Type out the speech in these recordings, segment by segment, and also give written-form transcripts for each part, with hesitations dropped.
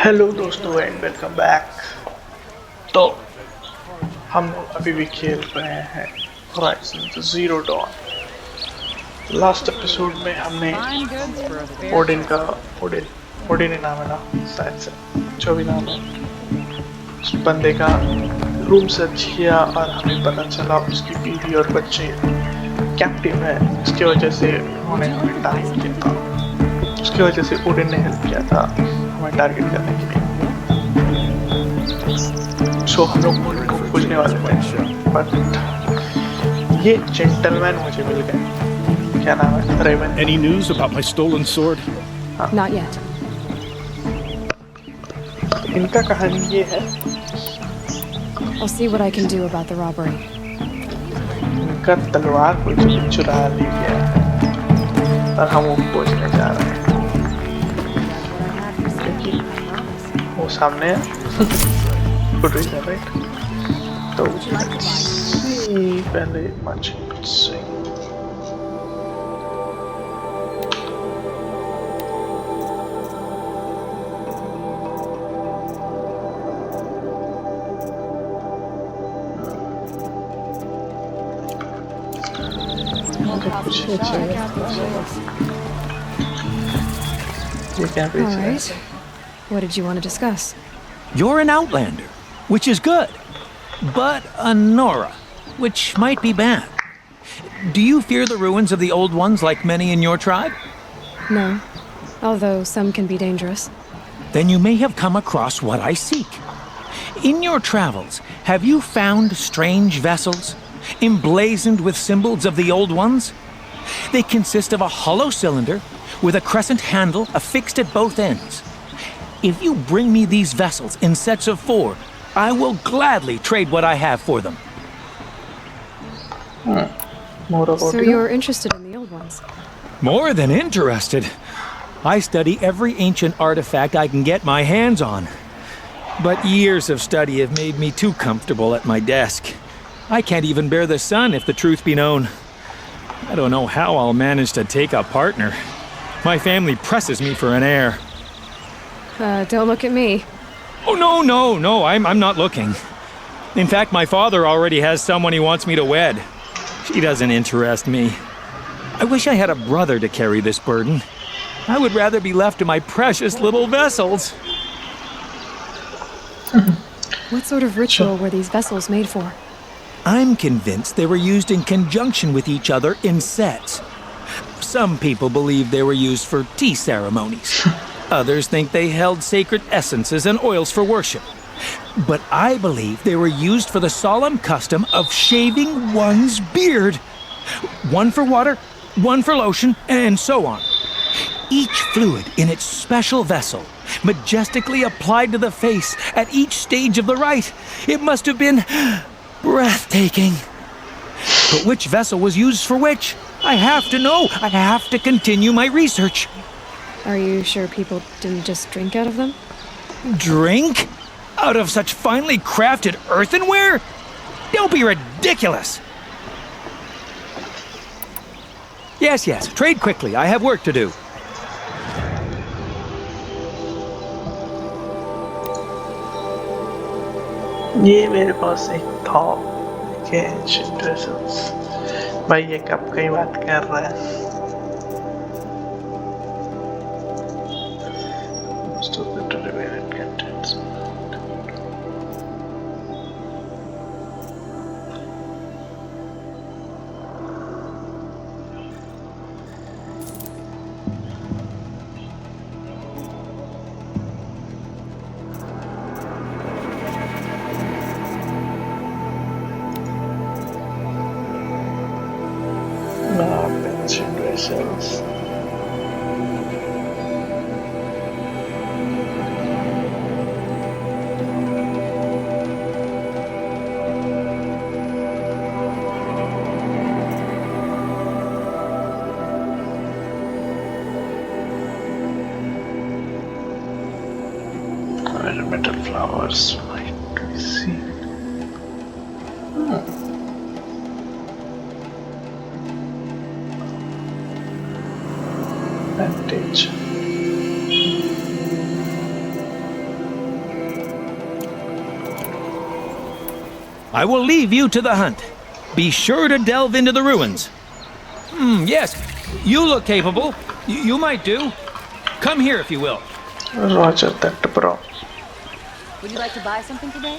Hello दोस्तों and welcome back. तो हम लोग अभी भी खेल रहे हैं Horizon Zero Dawn। Last episode में हमने ओडिन ओडिन ही नाम है ना, शायद से जो भी नाम है, उस बंदे का रूम सर्च किया और हमें पता चला उसकी बीवी और बच्चे कैप्टिव है। इसकी वजह से उन्होंने हमें टारगेट किया था, उसकी वजह से ओडिन ने हेल्प किया था हमें टारगेट करने के लिए। सो हम लोग उनको खोजने वाले थे, बट ये जेंटलमैन मुझे मिल गए। क्या नाम है? Raven. Any news about my stolen sword? Not yet. इनका कहानी ये है, I'll see what I can do about the robbery. इनका तलवार कोई चुरा ले गया है और हम वो खोजने जा रहे हैं क्योंकि वो सामने है। Good reason, right? So let's see पहले much swing. All right. What did you want to discuss? You're an outlander, which is good, but a Nora, which might be bad. Do you fear the ruins of the old ones like many in your tribe? No, although some can be dangerous. Then you may have come across what I seek. In your travels, have you found strange vessels, emblazoned with symbols of the old ones? They consist of a hollow cylinder with a crescent handle affixed at both ends. If you bring me these vessels in sets of 4, I will gladly trade what I have for them. So you're interested in the old ones? More than interested. I study every ancient artifact I can get my hands on. But years of study have made me too comfortable at my desk. I can't even bear the sun, if the truth be known. I don't know how I'll manage to take a partner. My family presses me for an heir. Don't look at me. Oh, no, I'm not looking. In fact, my father already has someone he wants me to wed. She doesn't interest me. I wish I had a brother to carry this burden. I would rather be left to my precious little vessels. What sort of ritual were these vessels made for? I'm convinced they were used in conjunction with each other in sets. Some people believe they were used for tea ceremonies. Others think they held sacred essences and oils for worship. But I believe they were used for the solemn custom of shaving one's beard. One for water, one for lotion, and so on. Each fluid in its special vessel, majestically applied to the face at each stage of the rite. It must have been breathtaking. But which vessel was used for which? I have to know. I have to continue my research. Are you sure people didn't just drink out of them? Drink? Out of such finely crafted earthenware? Don't be ridiculous! Yes, trade quickly. I have work to do. ये मेरे पास एक था के ancient vessels. भाई ये कब की बात कर रहा है? Stupid to reveal it contents. Ancient vessels. Metal flowers might be seen. Advantage. I will leave you to the hunt. Be sure to delve into the ruins. Yes, you look capable. You might do. Come here if you will. Roger that, bro. Would you like to buy something today?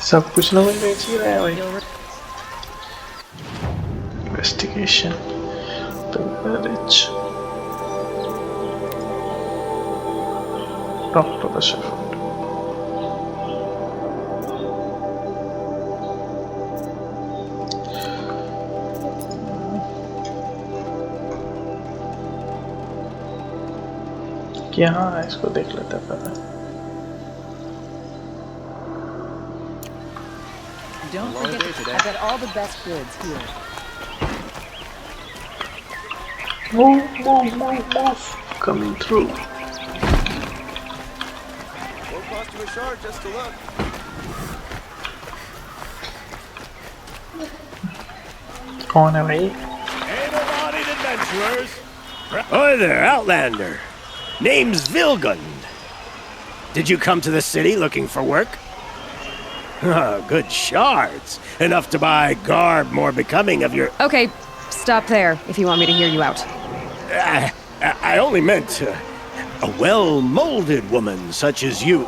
सब कुछ ना मैं बेच ही रहा है भाई. Investigation. Rich. Talk to the chef. यहाँ है, इसको देख लेते हैं पहले. Don't forget to get all the best goods here. Move. Coming through. Won't cost you a shard just to look. कौन है भाई? Able-bodied adventurers. Hi there, Outlander. Name's Vilgund. Did you come to the city looking for work? Good shards. Enough to buy garb more becoming of your... Okay, stop there if you want me to hear you out. I only meant a well-molded woman such as you.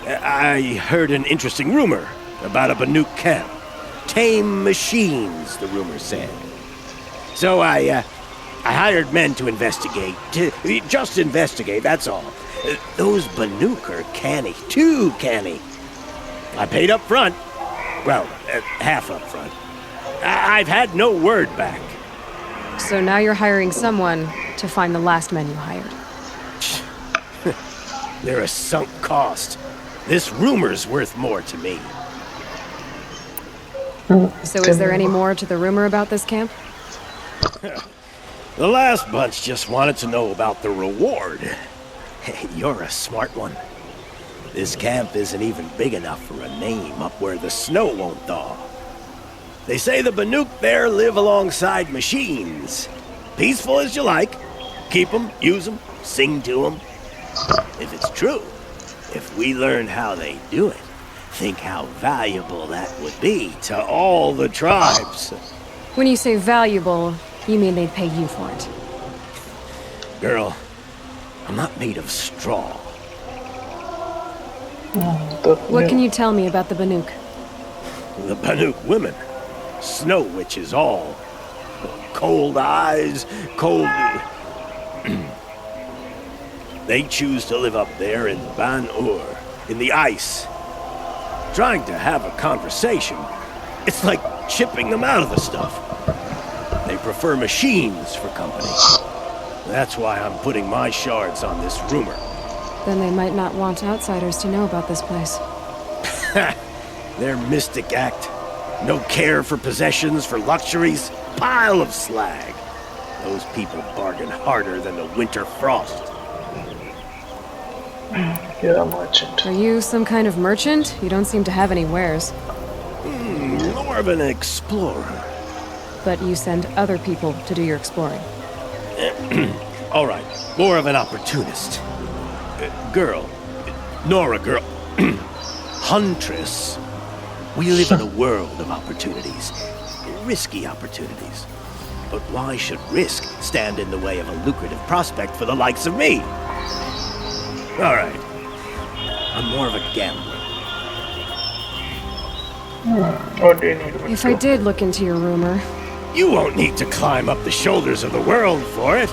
I heard an interesting rumor about a Banuk camp. Tame machines, the rumor said. So I hired men to investigate. Just investigate, that's all. Those Banuk are canny, too canny. I paid up front. Well, half up front. I've had no word back. So now you're hiring someone to find the last men you hired. They're a sunk cost. This rumor's worth more to me. So is there any more to the rumor about this camp? The last bunch just wanted to know about the reward. You're a smart one. This camp isn't even big enough for a name up where the snow won't thaw. They say the Banuk there live alongside machines. Peaceful as you like. Keep them, use them, sing to them. If it's true, if we learned how they do it, think how valuable that would be to all the tribes. When you say valuable, you mean they'd pay you for it. Girl, I'm not made of straw. What can you tell me about the Banuk? The Banuk women. Snow witches all. Cold eyes, cold... They choose to live up there in Ban-Ur, in the ice. Trying to have a conversation, it's like chipping them out of the stuff. They prefer machines for company. That's why I'm putting my shards on this rumor. Then they might not want outsiders to know about this place. Their mystic act. No care for possessions, for luxuries. Pile of slag. Those people bargain harder than the winter frost. You're a merchant. Are you some kind of merchant? You don't seem to have any wares. More of an explorer. But you send other people to do your exploring. All right, more of an opportunist. Girl. Nora girl. Huntress. We live in a world of opportunities. Risky opportunities. But why should risk stand in the way of a lucrative prospect for the likes of me? All right. I'm more of a gambler. What do you need me If to I do? did look into your rumor, You won't need to climb up the shoulders of the world for it.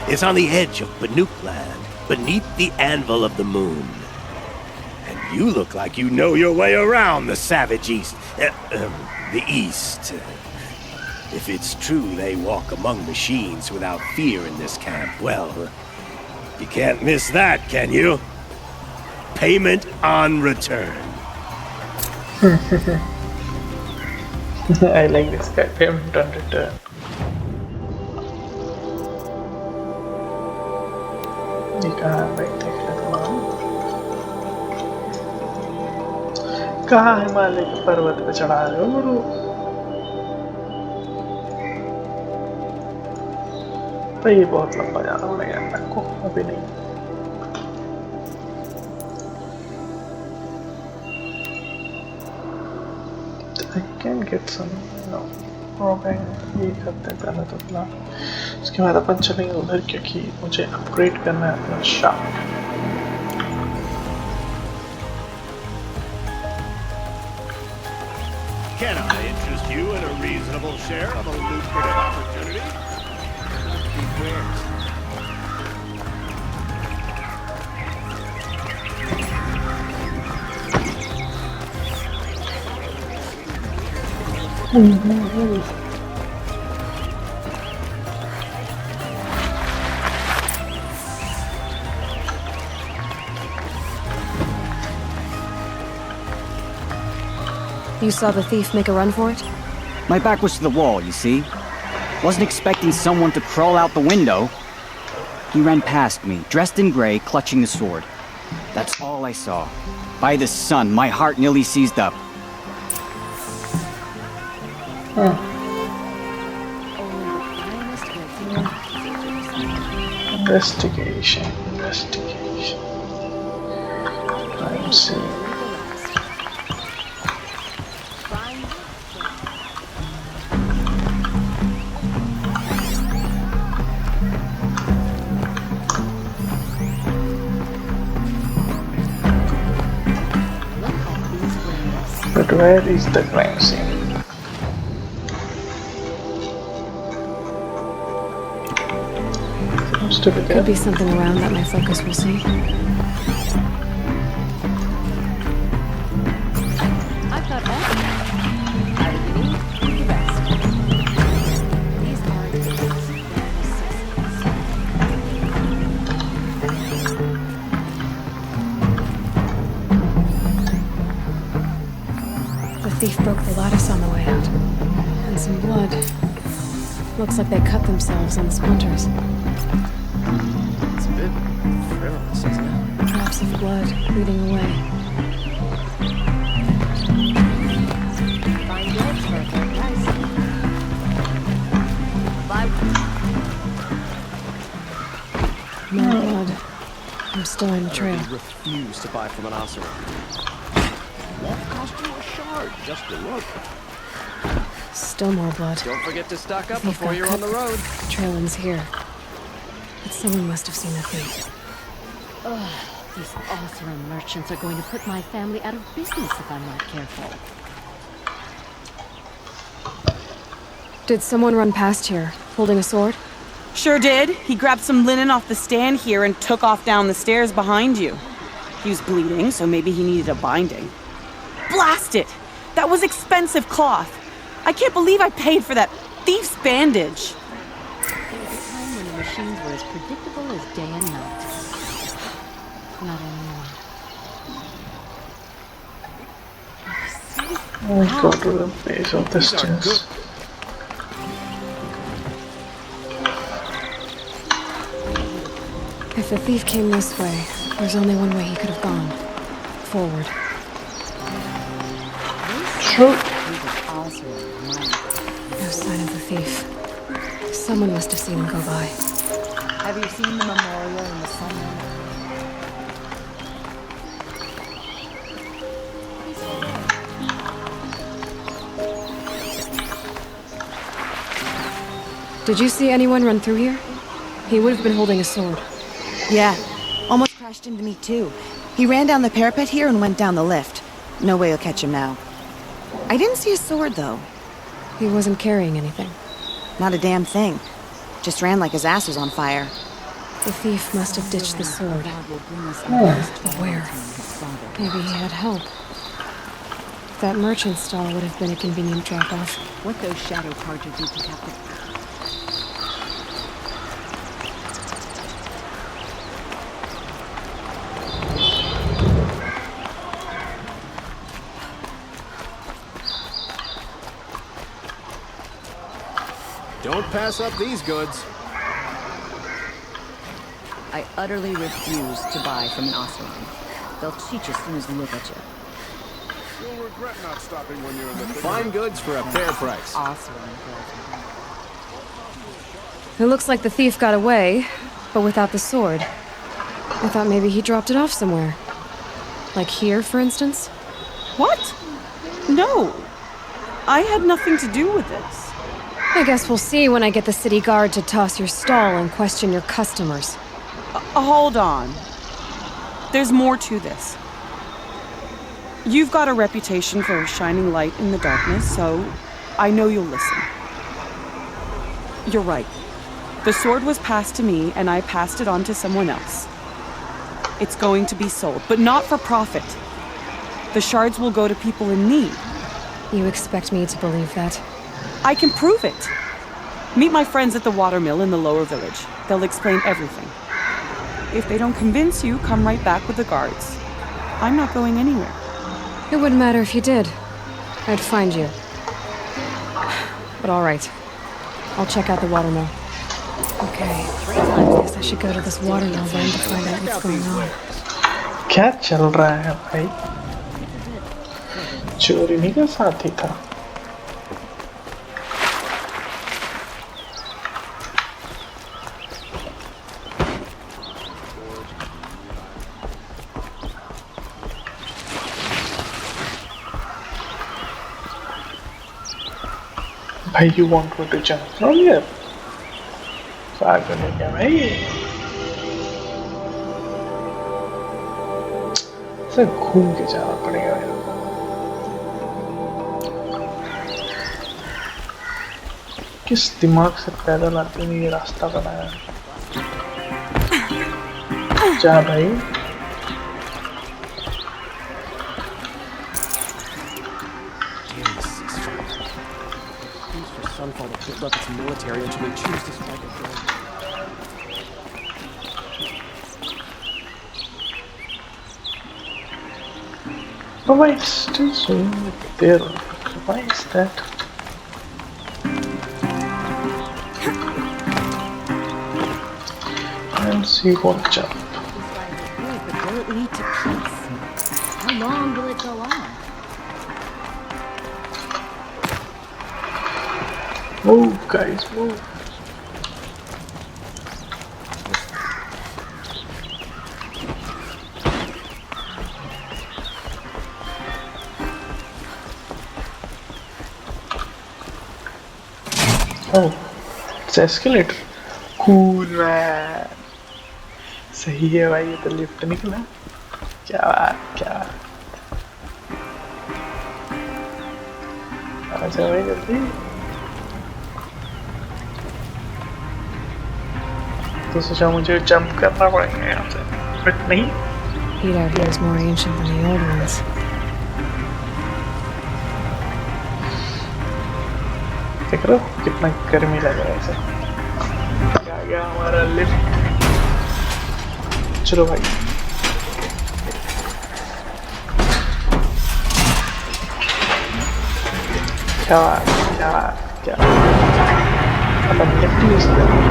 It's on the edge of Banuk land, beneath the anvil of the moon. And you look like you know your way around the savage east. The east. If it's true they walk among machines without fear in this camp, well, you can't miss that, can you? Payment on return. I like this guy. Payment on return. ये कहाँ है भाई? देख लेता हूँ. कहाँ हिमालय के पर्वत पे चढ़ा रहे हो गुरु? भाई ये बहुत लंबा जाना पड़ेगा मेरे को, अभी नहीं. I can get some, no, robbing. ये करते हैं पहले तो अपना, उसके बाद अपन चलेंगे उधर क्योंकि मुझे अपग्रेड करना है अपना shark. Can I interest you in a reasonable share of a lucrative opportunity? Beware. You saw the thief make a run for it? My back was to the wall, you see? Wasn't expecting someone to crawl out the window. He ran past me, dressed in gray, clutching the sword. That's all I saw. By the sun, my heart nearly seized up. Investigation. Crime scene. But where is the crime scene? Seems to be there. Could be something around that my focus will see. I've got all the I believe the best. These aren't The thief broke the lattice on the way out. And some blood. Looks like they cut themselves on the splinters. It's a bit frivolous, isn't it? Drops of blood leading away. fine goods for a fair price. Buy More blood. I'm still on the trail. Refuse to buy from an ASUS. Won't cost you a shard just to look. Still more blood. Don't forget to stock up Thief before got you're cut. on the road. The trail ends here. But someone must have seen the thief. These Othra merchants are going to put my family out of business if I'm not careful. Did someone run past here, holding a sword? Sure did. He grabbed some linen off the stand here and took off down the stairs behind you. He was bleeding, so maybe he needed a binding. Blast it! That was expensive cloth. I can't believe I paid for that thief's bandage. There was a time when the machines were as predictable as day and night. Not anymore. Oh, go to the base of the stairs. If the thief came this way, there's only one way he could have gone. Forward. Sure. No sign of the thief. Someone must have seen him go by. Have you seen the memorial in the sunlight? Did you see anyone run through here? He would have been holding a sword. Yeah, almost crashed into me too. He ran down the parapet here and went down the lift. No way you'll catch him now. I didn't see a sword though. He wasn't carrying anything. Not a damn thing. Just ran like his ass was on fire. The thief must have ditched the sword. But where? Maybe he had help. That merchant stall would have been a convenient drop-off. What those shadow cards do to Captain... Don't pass up these goods. I utterly refuse to buy from an Oseram. They'll cheat you as soon as they look at you. You'll regret not stopping when you're in the fine goods for a fair price. Oseram. It looks like the thief got away, but without the sword. I thought maybe he dropped it off somewhere. Like here, for instance? What? No. I had nothing to do with this. I guess we'll see when I get the city guard to toss your stall and question your customers. Hold on. There's more to this. You've got a reputation for shining light in the darkness, so I know you'll listen. You're right. The sword was passed to me, and I passed it on to someone else. It's going to be sold, but not for profit. The shards will go to people in need. You expect me to believe that? I can prove it. Meet my friends at the watermill in the lower village. They'll explain everything. If they don't convince you, come right back with the guards. I'm not going anywhere. It wouldn't matter if you did. I'd find you. But all right. I'll check out the watermill. Okay. I guess I should go to this watermill then to find out what's going on. क्या चल रहा है भाई? चोरी नहीं का साथ ही था. भाई, you want me to jump from here? पागल हो गया भाई. से घूम के जाना पड़ेगा यार. किस दिमाग से पैदल आते हुए ये रास्ता बनाया? जा भाई. Sunfall to build up its military until they choose to strike again. But why is still swimming there? Why is that? And she won't jump. But will it lead to peace? How long will it go on? Move, guys, move. Oh, it's escalator. Cool, man. सही है भाई, ये तो lift निकला. क्या बात, क्या आजा भाई जल्दी. तो सोचा मुझे जंप करना पड़ेगा यहाँ से, बट नहीं. Heat out here is more ancient than the old ones. देख रहे हो कितना गर्मी लग रहा है इसे. आ गया हमारा लिफ्ट. चलो भाई. क्या क्या क्या अपन लिफ्ट यूज करें.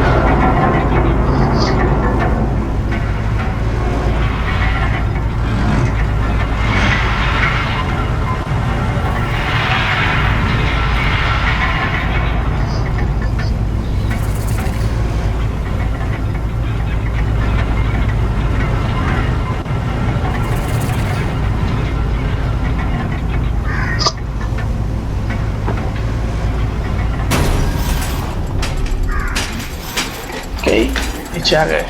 नीचे आ गए.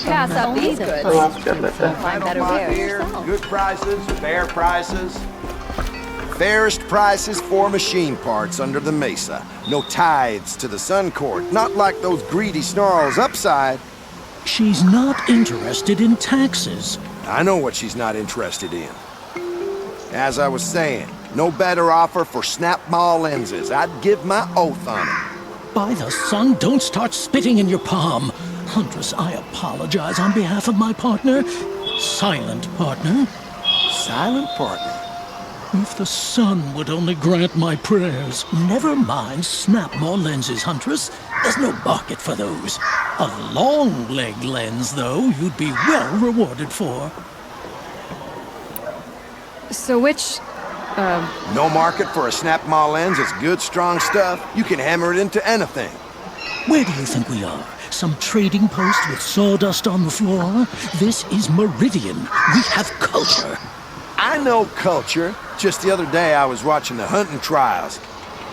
Pass up these goods. कर लेते हैं. Find better wear. Good prices, fair prices. Fairest prices for machine parts under the mesa. No tithes to the Sun Court, not like those greedy snarls upside. She's not interested in taxes. I know what she's not interested in. As I was saying, no better offer for snap mall lenses. I'd give my oath on it. By the sun, don't start spitting in your palm. Huntress, I apologize on behalf of my partner. Silent partner. Silent partner? If the sun would only grant my prayers. Never mind snap more lenses, Huntress. There's no market for those. A long leg lens, though, you'd be well rewarded for. So which, No market for a snap mall lens is good, strong stuff. You can hammer it into anything. Where do you think we are? Some trading post with sawdust on the floor? This is Meridian. We have culture. I know culture. Just the other day I was watching the hunting trials.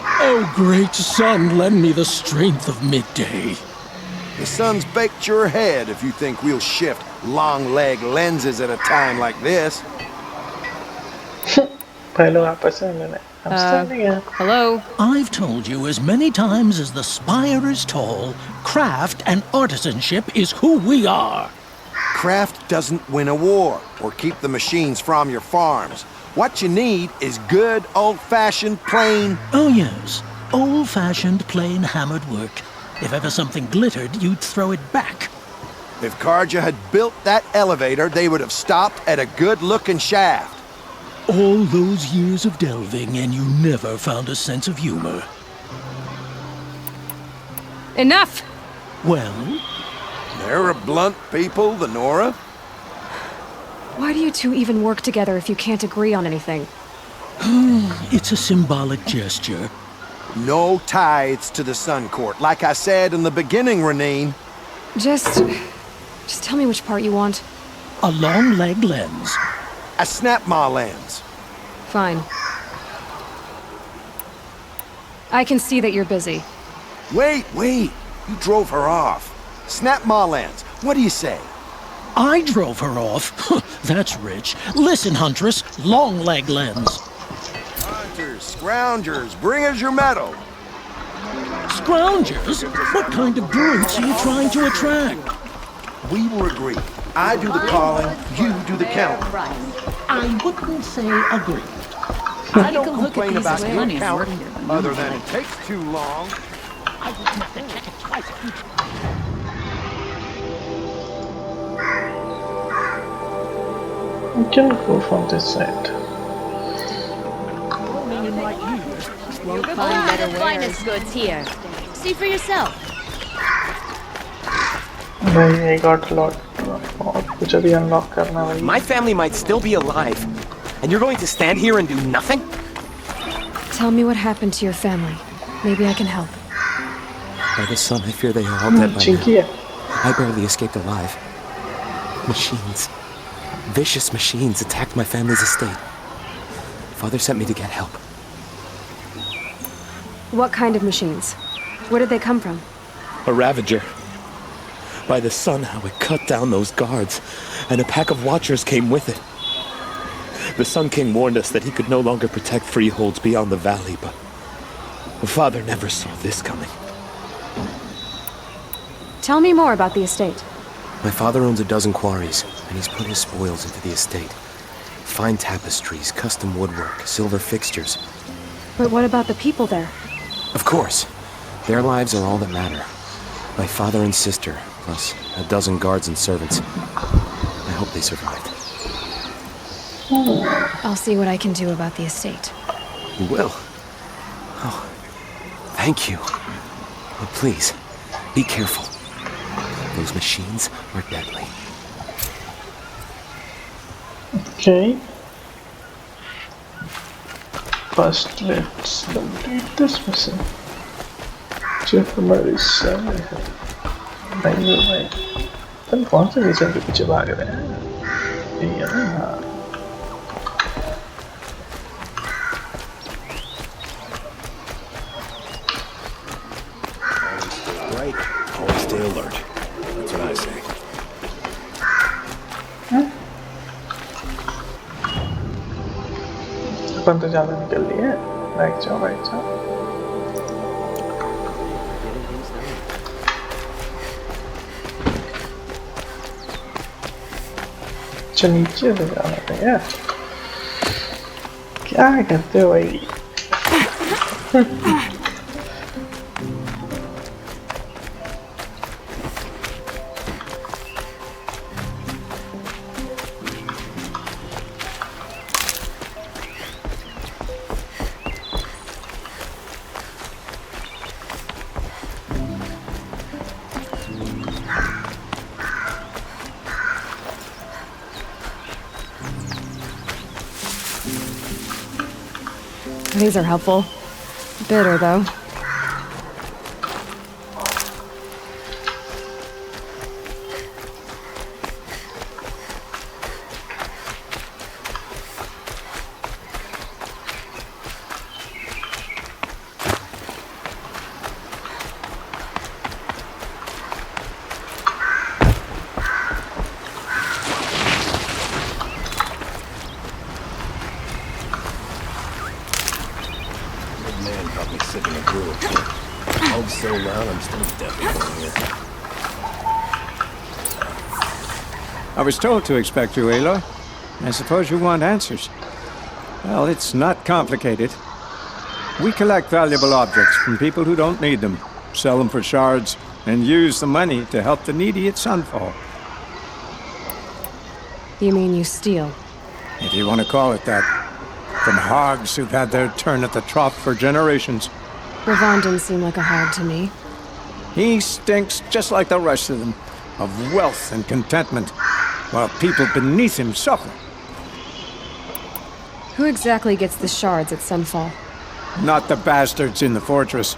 Oh, great sun, lend me the strength of midday. The sun's baked your head if you think we'll shift long leg lenses at a time like this. I'm standing here. Hello? I've told you as many times as the spire is tall, craft and artisanship is who we are. Craft doesn't win a war or keep the machines from your farms. What you need is good, old-fashioned, plain... Oh yes, old-fashioned, plain hammered work. If ever something glittered, you'd throw it back. If Karja had built that elevator, they would have stopped at a good-looking shaft. All those years of delving, and you never found a sense of humor. Enough! Well? They're a blunt people, the Nora. Why do you two even work together if you can't agree on anything? It's a symbolic gesture. No tithes to the Sun Court, like I said in the beginning, Renine. Just tell me which part you want. A long leg lens. A snap-maw lens. Fine. I can see that you're busy. Wait. You drove her off. Snap-maw lens. What do you say? I drove her off? That's rich. Listen, Huntress, long leg lens. Hunters, scroungers, bring us your medal. Scroungers? What kind of brutes are you trying to attract? We were agreed. I do the calling, you do the counting. I wouldn't say agreed. I don't complain about your count, other than it takes too long. I wouldn't have to check it twice. We can go from this side. Won't find better the finest goods here. See for yourself. I got a lot more. कुछ अभी unlock करना है. My family might still be alive, and you're going to stand here and do nothing? Tell me what happened to your family. Maybe I can help. By the sun, I fear they are all dead by now. I barely escaped alive. Machines. Vicious machines attacked my family's estate. Father sent me to get help. What kind of machines? Where did they come from? A Ravager. By the sun, how it cut down those guards, and a pack of watchers came with it. The Sun King warned us that he could no longer protect freeholds beyond the valley, but Father never saw this coming. Tell me more about the estate. My father owns a dozen quarries, and he's put his spoils into the estate. Fine tapestries, custom woodwork, silver fixtures. But what about the people there? Of course. Their lives are all that matter. My father and sister, plus a dozen guards and servants. I hope they survived. I'll see what I can do about the estate. You will? Oh, thank you. But please, be careful. Those machines are deadly. Okay. First, let's complete this mission. Hybrid is भाई तुम कौन से mission के पीछे भाग रहे हैं? ये ना Right. Always stay alert. That's what I say. अपन तो ज्यादा निकल लिए. बैठ जाओ. नीचे से जाना था यार. क्या करते हो भाई? These are helpful. Bitter, though. sick in a groove. Hold so loud, I'm still deaf in here. I was told to expect you, Aloy. I suppose you want answers. Well, it's not complicated. We collect valuable objects from people who don't need them, sell them for shards, and use the money to help the needy at Sunfall. You mean you steal? If you want to call it that. From hogs who've had their turn at the trough for generations. Ravon didn't seem like a hog to me. He stinks just like the rest of them, of wealth and contentment, while people beneath him suffer. Who exactly gets the shards at Sunfall? Not the bastards in the fortress.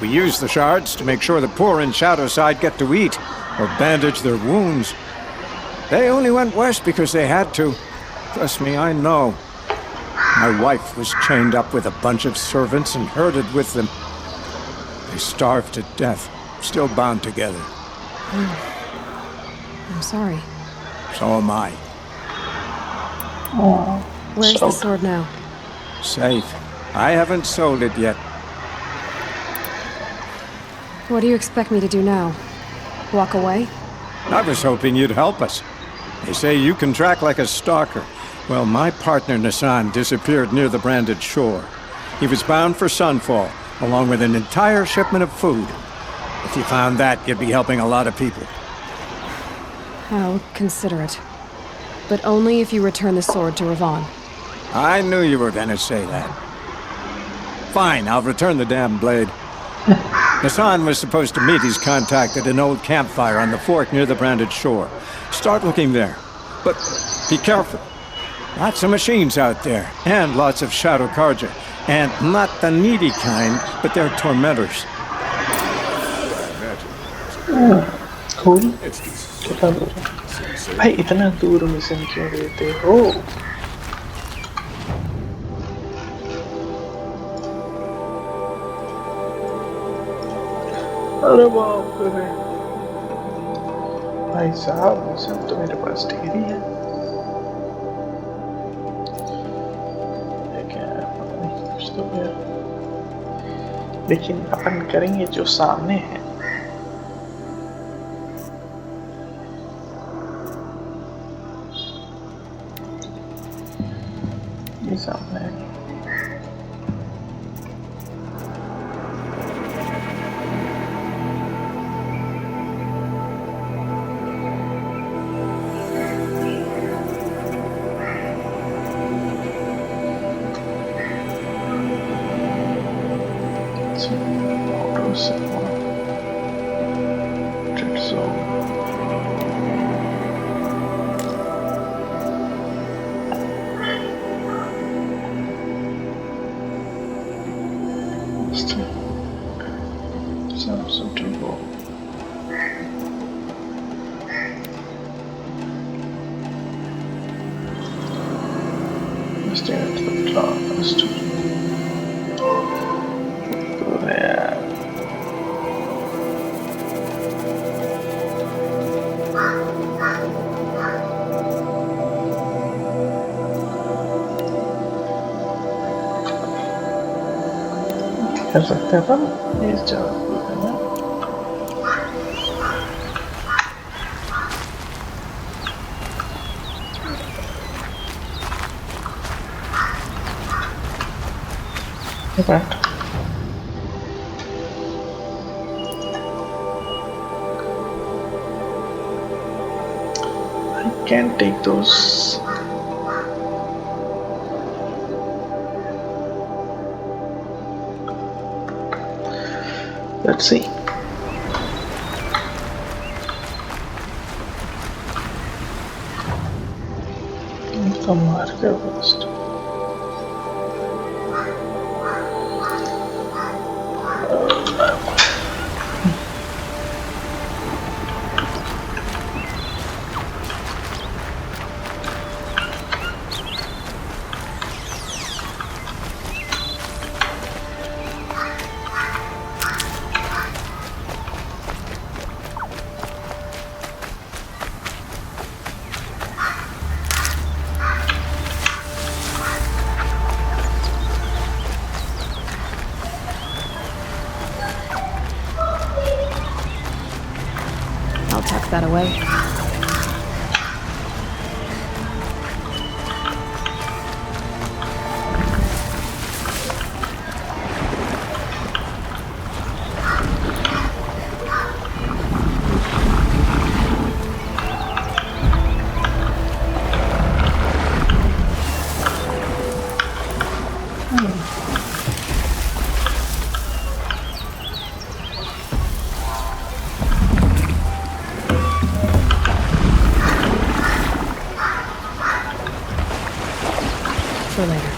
We use the shards to make sure the poor in Shadowside get to eat, or bandage their wounds. They only went west because they had to. Trust me, I know. My wife was chained up with a bunch of servants and herded with them. They starved to death, still bound together. I'm sorry. So am I. Where's the sword now? Safe. I haven't sold it yet. What do you expect me to do now? Walk away? I was hoping you'd help us. They say you can track like a stalker. Well, my partner Nassan disappeared near the branded shore. He was bound for Sunfall, along with an entire shipment of food. If you found that, you'd be helping a lot of people. I'll consider it. But only if you return the sword to Ravon. I knew you were gonna say that. Fine, I'll return the damn blade. Nassan was supposed to meet his contact at an old campfire on the fork near the branded shore. Start looking there. But be careful. Lots of machines out there, and lots of Shadow Karja. And not the needy kind, but they're tormentors. Cool. भाई इतना दूर mission क्यों देते हो? अरे बाप रे भाई साहब, मिशन तो मेरे पास ढेर ही है। कुछ तो है, लेकिन अपन करेंगे जो सामने है। ये सामने है। कर सकते हैं अपन इस जगह पे ना। Right. I can't take those. Let's see. The marker first. that away. For later.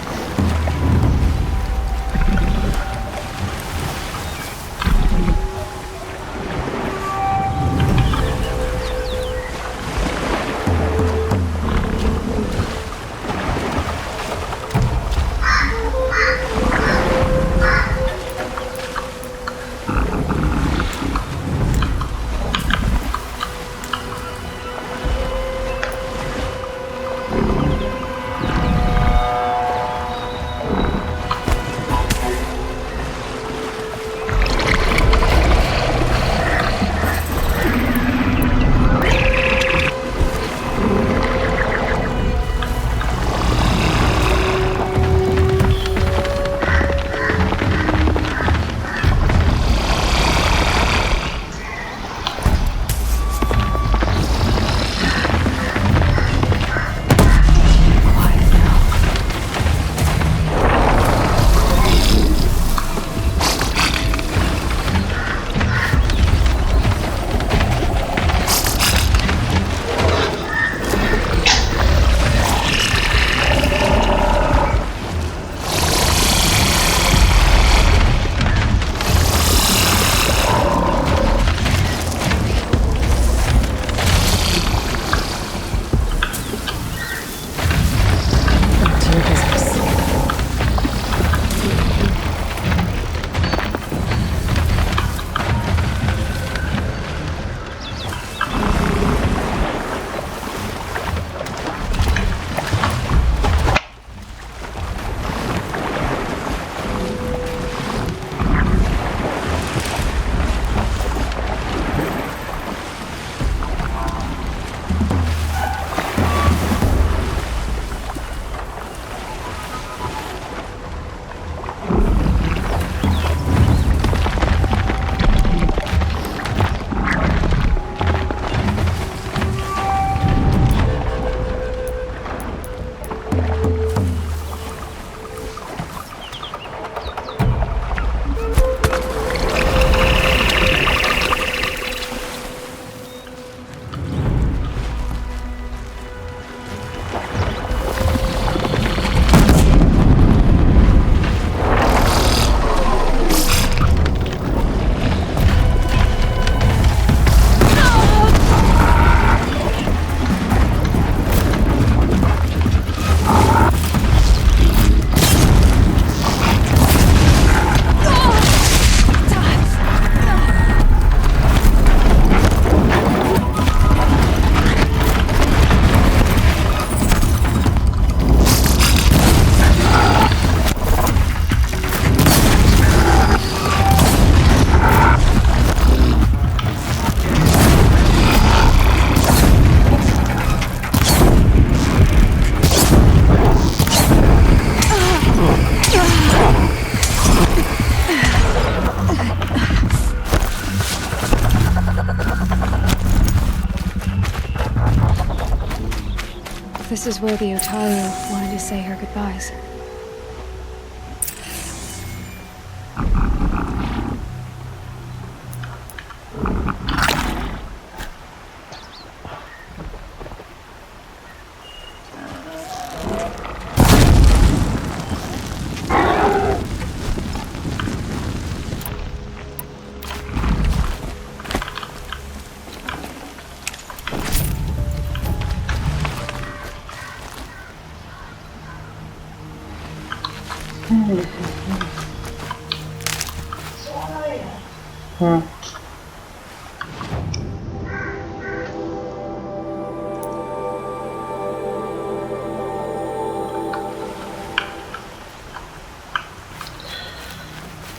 This is where the Otario wanted to say her goodbyes.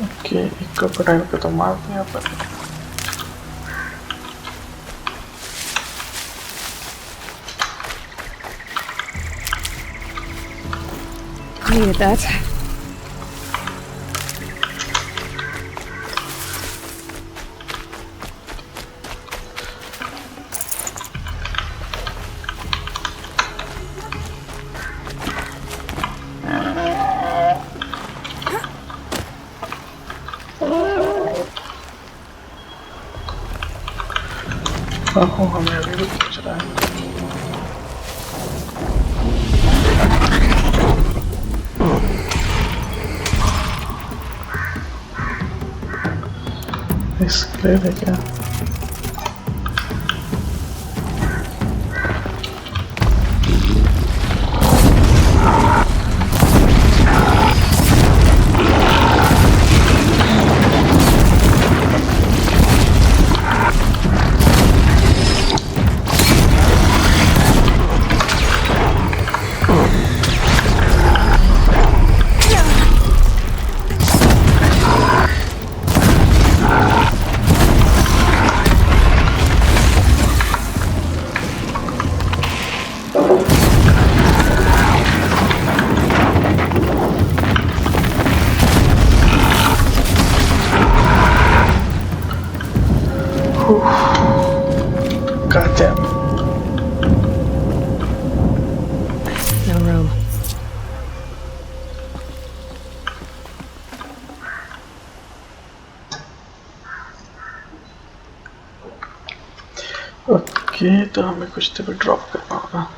Okay एक कपड़ा इनको तो मार दिया पर Needed that. ओहो हमें अभी भी पूछ रहा है इसके लिए क्या Goddamn. No room. ओके तो हमें कुछ तो भी ड्रॉप करना होगा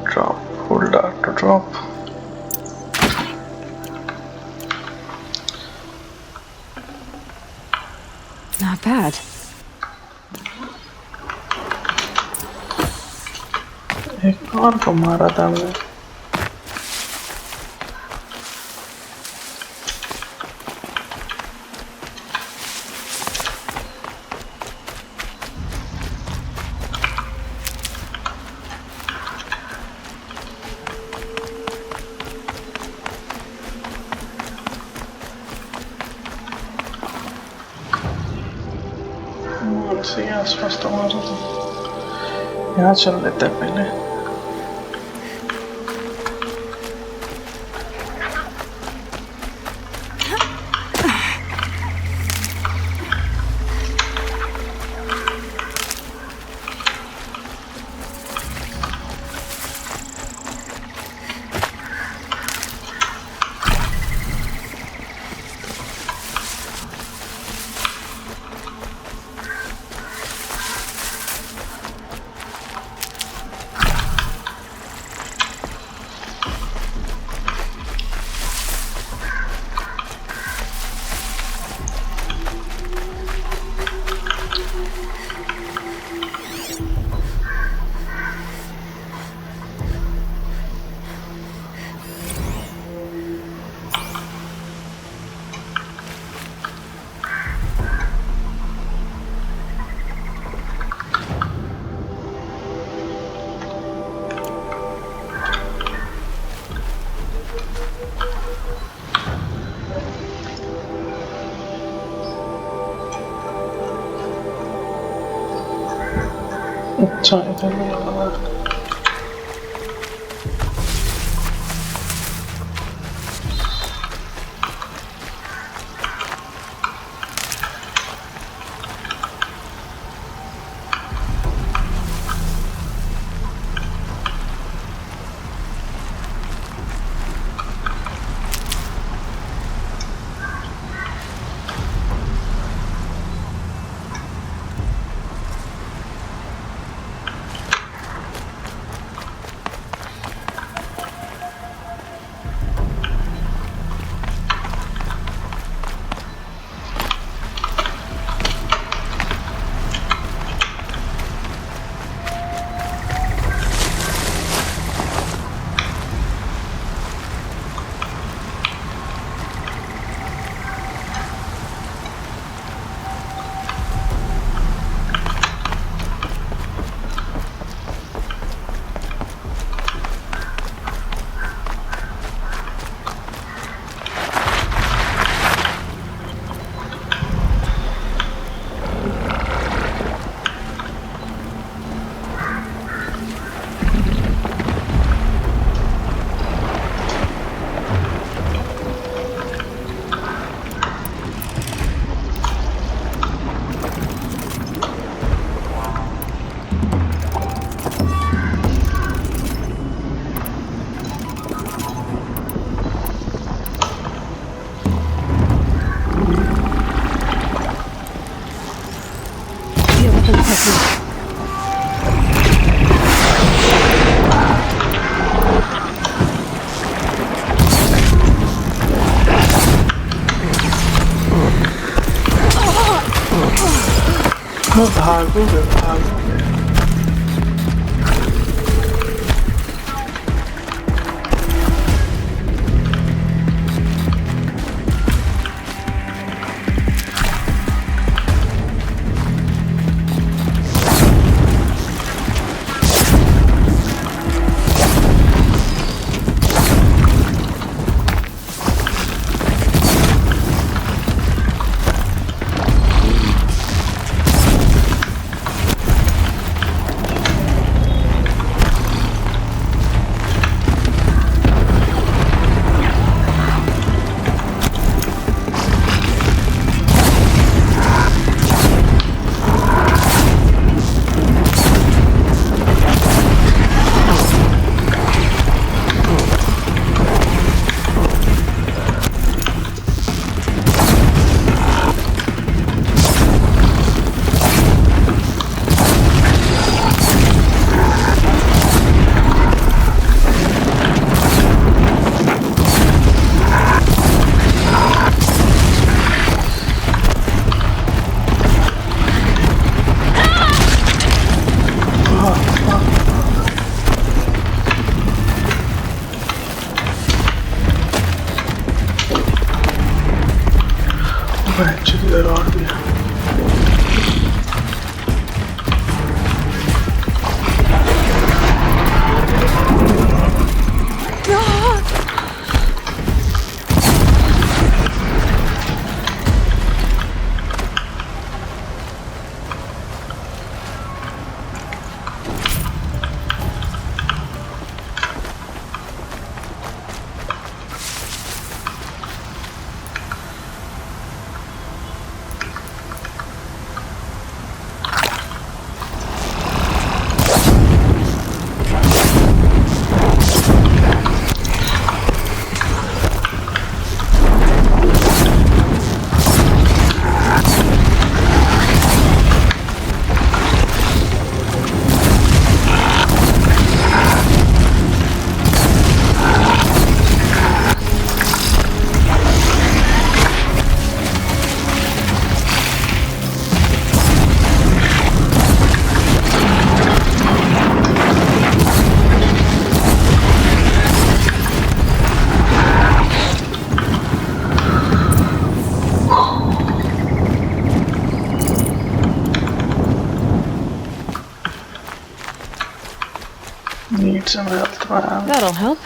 drop folder to drop Not bad. एक और को मारा था हमने से आसपास तो मारा था यहाँ चल लेते हैं पहले अच्छा इधर भी लगा for the technique. भागोगे Actually, there are need some help, man. That'll help.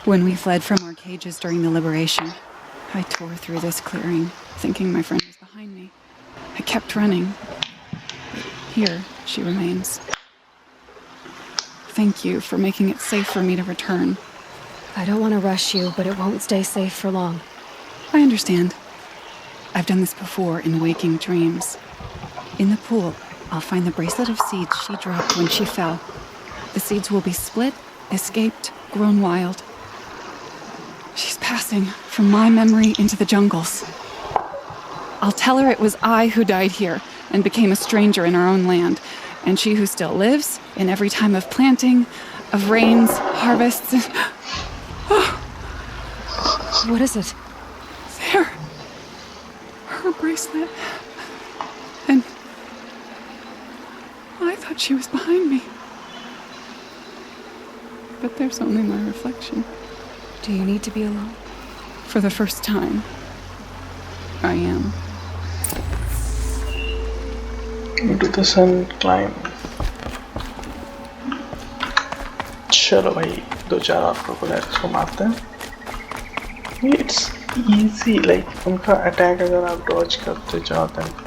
When we fled from our cages during the liberation, I tore through this clearing, thinking my friend was behind me. I kept running. Here, she remains. Thank you for making it safe for me to return. I don't want to rush you, but it won't stay safe for long. I understand. I've done this before in waking dreams. In the pool, I'll find the bracelet of seeds she dropped when she fell. The seeds will be split, escaped, grown wild. She's passing from my memory into the jungles. I'll tell her it was I who died here and became a stranger in our own land, and she who still lives in every time of planting, of rains, harvests, and... Oh. What is it? There. Her bracelet. And I thought she was behind me. But there's only my reflection. Do you need to be alone? For the first time, I am. Into the sun climb. चलो भाई दो चार और crocodiles को मारते हैं. It's easy, like उनका attack अगर आप डॉज करते जाते हैं.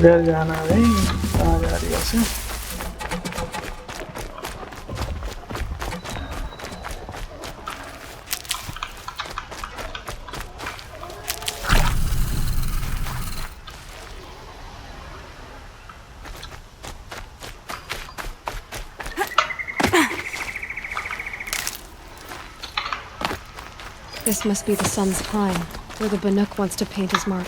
किधर जाना है? कहाँ जा रही है ऐसे? This must be the sun's pine, where the Bannock wants to paint his mark.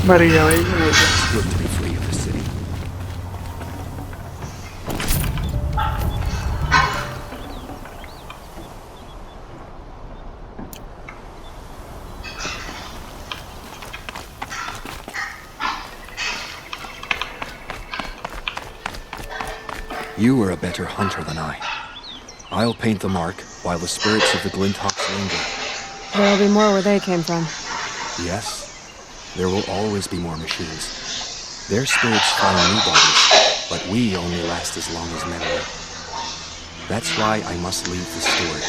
Maria, why you It's good to be free of the city. You are a better hunter than I. I'll paint the mark while the spirits of the Glinthawks linger. There'll be more where they came from. Yes, there will always be more machines. Their spirits find new bodies, but we only last as long as memory. That's why I must leave the story.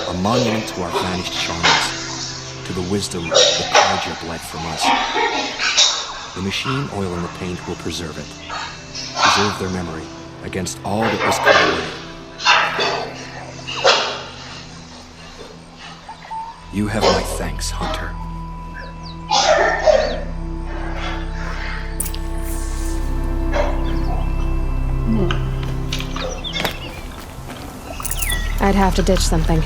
A monument to our vanished shamans, to the wisdom that Kaija bled from us. The machine oil in the paint will preserve it. Preserve their memory against all that was cut away. You have my thanks, Hunter. I'd have to ditch something.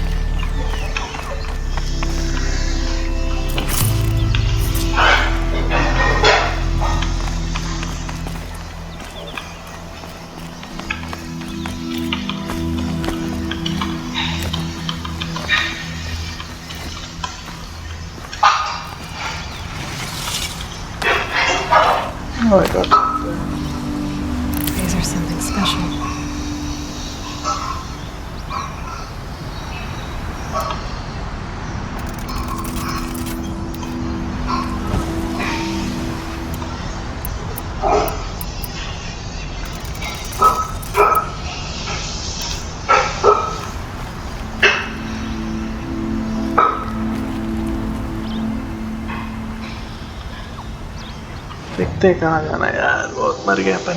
Oh my god. These are something special. देखते कहाँ जाना है यार, बहुत मर गया अपन।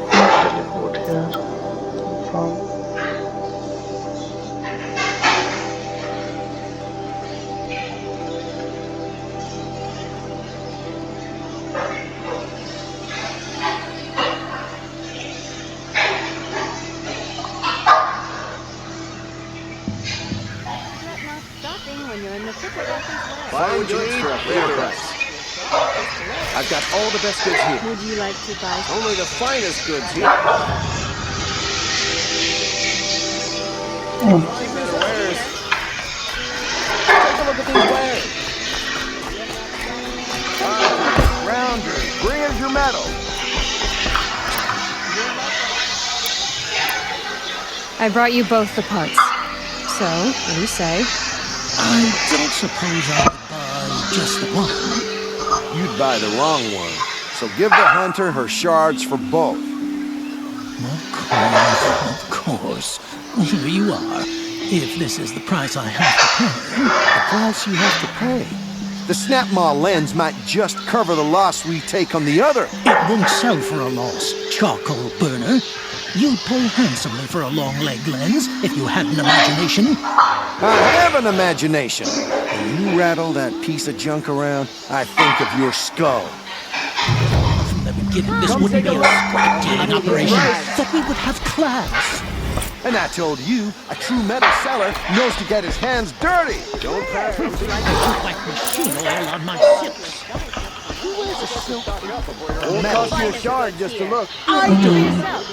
Teleport here. From When you're in the thick of weapons, Buy what you need for a fair price. I've got all the best goods here. would you like to buy some? Only the finest goods here. Find better wares. Take a look at these wares. Rounders, bring us your metal. I brought you both the parts. So, what do you say? I don't suppose I would buy just the one. You'd buy the wrong one. So give the hunter her shards for both. Of course. Here you are. If this is the price I have to pay. The price you have to pay? The Snapmaw lens might just cover the loss we take on the other. It won't sell for a loss, charcoal burner. You'd pay handsomely for a long leg lens if you had an imagination. I have an imagination. When you rattle that piece of junk around, I think of your skull. From the beginning, this wouldn't be a scrap dealing operation. That we would have class. And I told you, a true metal seller knows to get his hands dirty. Don't pay. I put like machine oil on my silks. Who wears a silk? Won't cost you a shard just to look. I do yourself.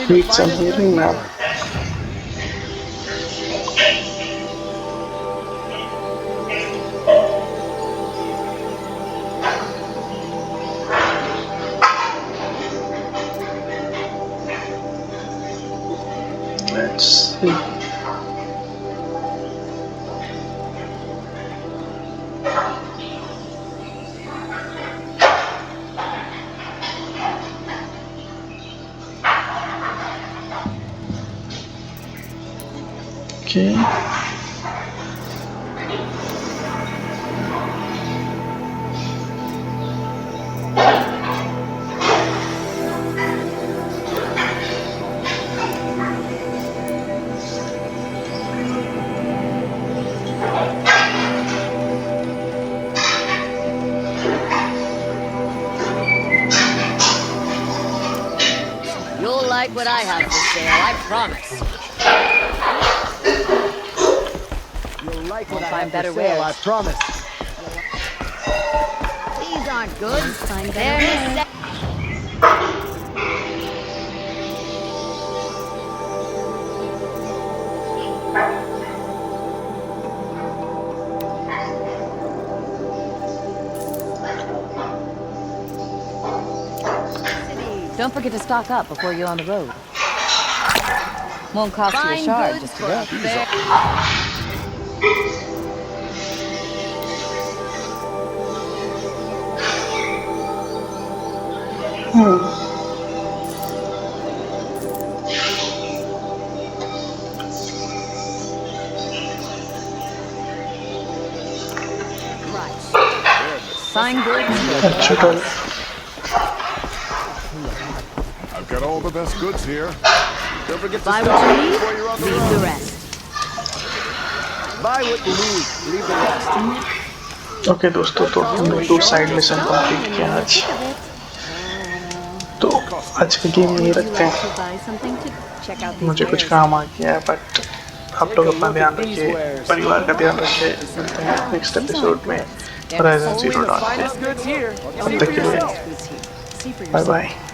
Need some healing now. Let's see. Okay. You'll like what I have for sale, I promise. You'll like what We'll I find have better for sale, I wares. promise. These aren't good. Find They're better. Don't forget to stock up before you're on the road. Won't cost you a shard just to look. Fine goods. I've got all the best goods here. Don't forget to Buy stock what up you need, before you're on the leave road. the rest. Buy what you need, leave the rest. Okay दोस्तों, तो हमने 2 side mission complete किया आज। आज का game यही रखते हैं। मुझे कुछ काम आ गया है, बट आप लोग अपना ध्यान रखिए, परिवार का ध्यान रखिए। मिलते हैं नेक्स्ट एपिसोड में Ryzen 0 Dawn पे। तब तक के लिए बाय बाय।